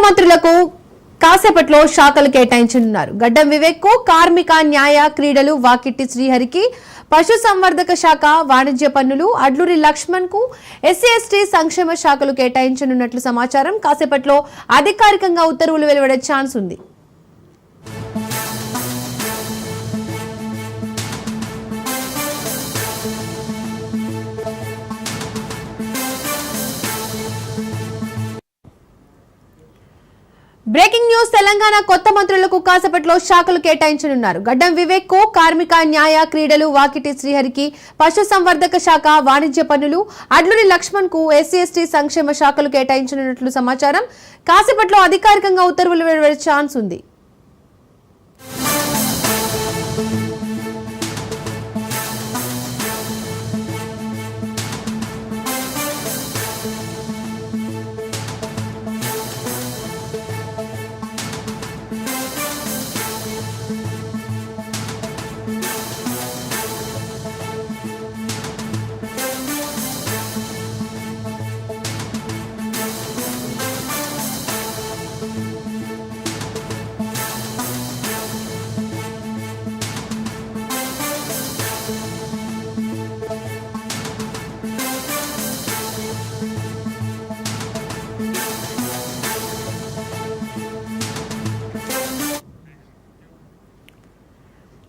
మంత్రులకు కాసేపట్లో శాఖలు కేటాయించనున్నారు. గడ్డం వివేక్ కు కార్మిక న్యాయ క్రీడలు వాకిటి శ్రీహరికి పశుసంవర్ధక శాఖ వాణిజ్య పన్నులు, అడ్లూరి లక్ష్మణ్ కు ఎస్సీ ఎస్టీ సంక్షేమ శాఖలు కేటాయించనున్నట్లు సమాచారం. కాసేపట్లో అధికారికంగా ఉత్తర్వులు వెలువడే ఛాన్స్ ఉంది. Breaking news. తెలంగాణ కొత్త మంత్రులకు కాసేపట్లో శాఖలు కేటాయించనున్నారు. గడ్డం వివేక్ కు కార్మిక న్యాయ క్రీడలు వాకిటి శ్రీహరికి పశుసంవర్ధక శాఖ వాణిజ్య పన్నులు, అడ్లూరి లక్ష్మణ్ కు ఎస్సీ ఎస్టీ సంక్షేమ శాఖలు కేటాయించనున్నట్లు సమాచారం. కాసేపట్లో అధికారికంగా ఉత్తర్వులు వెలువడే ఛాన్స్ ఉంది.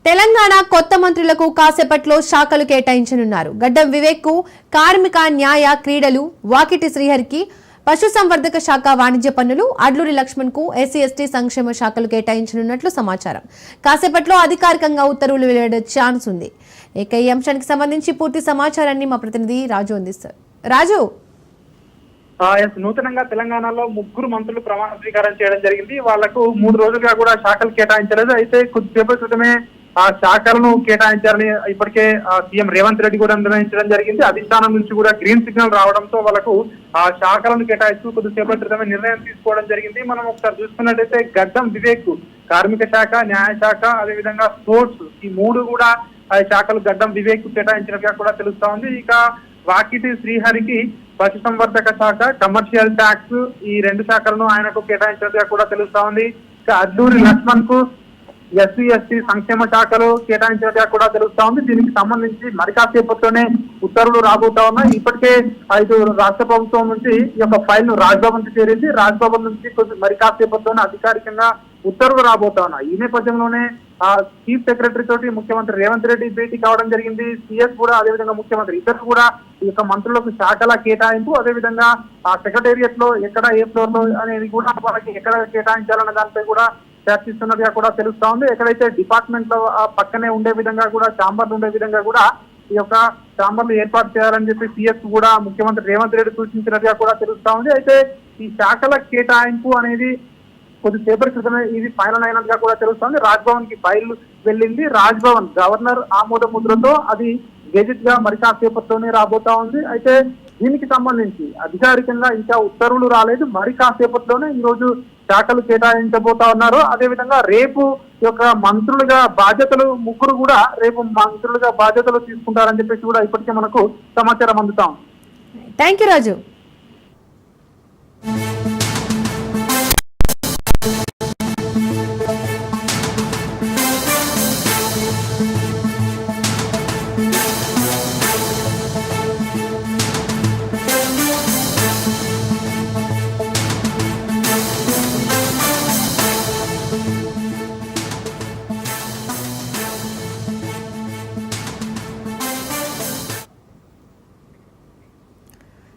తెలంగాణ కొత్త మంత్రులకు కాసేపట్లో శాఖలు కేటాయించనున్నారు. గడ్డం వివేక్ కు కార్మిక న్యాయ క్రీడలు వాకిటి శ్రీహరికి పశుసంవర్ధక శాఖ వాణిజ్య పన్నులు, అడ్లూరి లక్ష్మణ్ కు ఎస్సీ ఎస్టీ సంక్షేమ శాఖలు కేటాయించనున్నట్లు సమాచారం. కాసేపట్లో అధికారికంగా ఉత్తర్వులు వెలువడే ఛాన్స్ ఉంది. ఇక ఈ అంశానికి సంబంధించి పూర్తి సమాచారాన్ని మా ప్రతినిధి రాజు అందిస్తారు. రాజు, నూతనంగా తెలంగాణలో 3 మంత్రులు ప్రమాణ స్వీకారం చేయడం జరిగింది. వాళ్లకు 3 రోజులుగా కూడా శాఖలు కేటాయించలేదు. అయితే కొద్దిసేపటి క్రితమే ఆ శాఖలను కేటాయించాలని ఇప్పటికే సీఎం రేవంత్ రెడ్డి కూడా నిర్ణయించడం జరిగింది. అధిష్టానం నుంచి కూడా గ్రీన్ సిగ్నల్ రావడంతో వాళ్ళకు ఆ శాఖలను కేటాయిస్తూ కొద్దిసేపటి క్రితమే నిర్ణయం తీసుకోవడం జరిగింది. మనం ఒకసారి చూసుకున్నట్టయితే గడ్డం వివేక్ కార్మిక శాఖ, న్యాయశాఖ, అదేవిధంగా స్పోర్ట్స్, ఈ 3 కూడా ఆ శాఖలు గడ్డం వివేక్ కేటాయించినట్టుగా కూడా తెలుస్తా ఉంది. ఇక వాకిటి శ్రీహరికి పశుసంవర్ధక శాఖ, కమర్షియల్ ట్యాక్స్, ఈ 2 శాఖలను ఆయనకు కేటాయించినట్టుగా కూడా తెలుస్తా ఉంది. ఇక అడ్లూరి లక్ష్మణ్ కు ఎస్సీ ఎస్టీ సంక్షేమ శాఖలు కేటాయించినట్టుగా కూడా తెలుస్తా ఉంది. దీనికి సంబంధించి మరి కాసేపట్లోనే ఉత్తర్వులు రాబోతా ఉన్నాయి. ఇప్పటికే 5 రాష్ట్ర ప్రభుత్వం నుంచి ఈ యొక్క ఫైల్ ను రాజ్భవన్ కి చేరింది. రాజ్భవన్ నుంచి మరి కాసేపట్లోనే అధికారికంగా ఉత్తర్వులు రాబోతా ఉన్నాయి. ఈ నేపథ్యంలోనే చీఫ్ సెక్రటరీ తోటి ముఖ్యమంత్రి రేవంత్ రెడ్డి భేటీ కావడం జరిగింది. సీఎస్ కూడా, అదేవిధంగా ముఖ్యమంత్రి ఇద్దరు కూడా ఈ యొక్క మంత్రులకు శాఖల కేటాయింపు, అదేవిధంగా ఆ సెక్రటేరియట్ లో ఎక్కడ ఏ ఫ్లోర్ లో అనేది కూడా వాళ్ళకి ఎక్కడ కేటాయించాలన్న దానిపై కూడా చర్చిస్తున్నట్టుగా కూడా తెలుస్తా ఉంది. ఎక్కడైతే డిపార్ట్మెంట్ లో పక్కనే ఉండే విధంగా కూడా ఛాంబర్లు ఉండే విధంగా కూడా ఈ యొక్క ఛాంబర్లు ఏర్పాటు చేయాలని చెప్పి సీఎస్ కూడా ముఖ్యమంత్రి రేవంత్ రెడ్డి సూచించినట్టుగా కూడా తెలుస్తా ఉంది. అయితే ఈ శాఖల కేటాయింపు అనేది కొద్దిసేపటి క్రితమే ఇది ఫైనల్ అయినట్టుగా కూడా తెలుస్తోంది. రాజ్భవన్ కి ఫైల్ వెళ్ళింది. రాజ్భవన్ గవర్నర్ ఆమోద ముద్రతో అది గెజిట్ గా మరి కాసేపట్లోనే రాబోతా ఉంది. అయితే దీనికి సంబంధించి అధికారికంగా ఇంకా ఉత్తర్వులు రాలేదు. మరి కాసేపట్లోనే ఈ రోజు శాఖలు కేటాయించబోతా ఉన్నారు. అదేవిధంగా రేపు యొక్క మంత్రులుగా బాధ్యతలు 3 కూడా రేపు మంత్రులుగా బాధ్యతలు తీసుకుంటారని చెప్పేసి కూడా ఇప్పటికే మనకు సమాచారం అందుతాం. థ్యాంక్ యూ రాజు.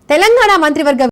తెలంగాణ మంత్రివర్గ